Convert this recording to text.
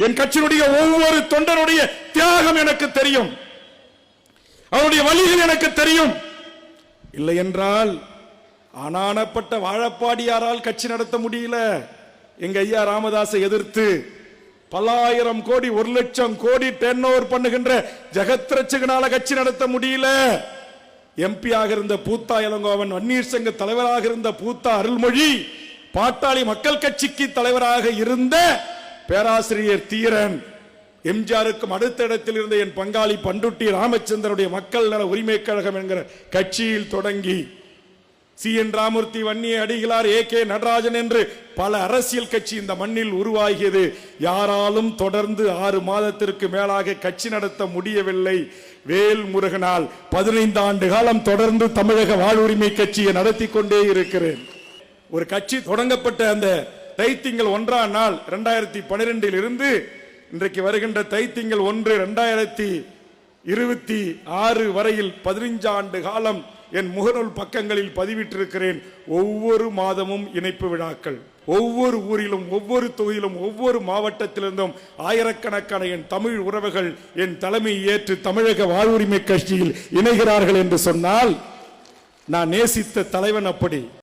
என் கட்சியினுடைய ஒவ்வொரு தொண்டனுடைய தியாகம் எனக்கு தெரியும், அவருடைய வழிகள் எனக்கு தெரியும். இல்லை என்றால் ஆனானப்பட்ட வாழப்பாடியாரால் கட்சி நடத்த முடியல. எங்க ஐயா ராமதாஸை எதிர்த்து பல்லாயிரம் கோடி 1 லட்சம் கோடி டர்ன் ஓவர் பண்ணுகின்ற ஜெகத் ரட்சகனால கட்சி நடத்த முடியல. எம்பியாக இருந்த பூத்தா இளங்கோவன், வன்னியர் சங்க தலைவராக இருந்த பூத்தா அருள்மொழி, பாட்டாளி மக்கள் கட்சிக்கு தலைவராக இருந்த பேராசிரியர் தீரன், எம்ஜிஆருக்கும் அடுத்த இடத்தில் இருந்த என் பங்காளி பண்டுட்டி ராமச்சந்திரனுடைய மக்கள் நல உரிமை கழகம் என்கிற கட்சியில் தொடங்கி சி என் ராமூர்த்தி, வன்னிய அடிகளார், கே நடராஜன் என்று பல அரசியல் கட்சி இந்த மண்ணில் உருவாகியது. யாராலும் தொடர்ந்து 6 மாதத்திற்கு மேலாக கட்சி நடத்த முடியவில்லை. வேல் முருகனால் 15 ஆண்டு காலம் தொடர்ந்து தமிழக வாழ்வுரிமை கட்சியை நடத்தி கொண்டே இருக்கிறேன். ஒரு கட்சி தொடங்கப்பட்ட அந்த தைத்திங்கள் 1ஆம் நாள் 2012 இருந்து இன்றைக்கு வருகின்ற தைத்திங்கள் 1 2026 வரையில் 15 ஆண்டு காலம் என் முகநூல் பக்கங்களில் பதிவிட்டிருக்கிறேன். ஒவ்வொரு மாதமும் இணைப்பு விழாக்கள், ஒவ்வொரு ஊரிலும், ஒவ்வொரு தொகுதியிலும், ஒவ்வொரு மாவட்டத்திலிருந்தும் ஆயிரக்கணக்கான என் தமிழ் உறவுகள் என் தலைமை ஏற்று தமிழக வாழ்வுரிமை கட்சியில் இணைகிறார்கள் என்று சொன்னால் நான் நேசித்த தலைவன் அப்படி.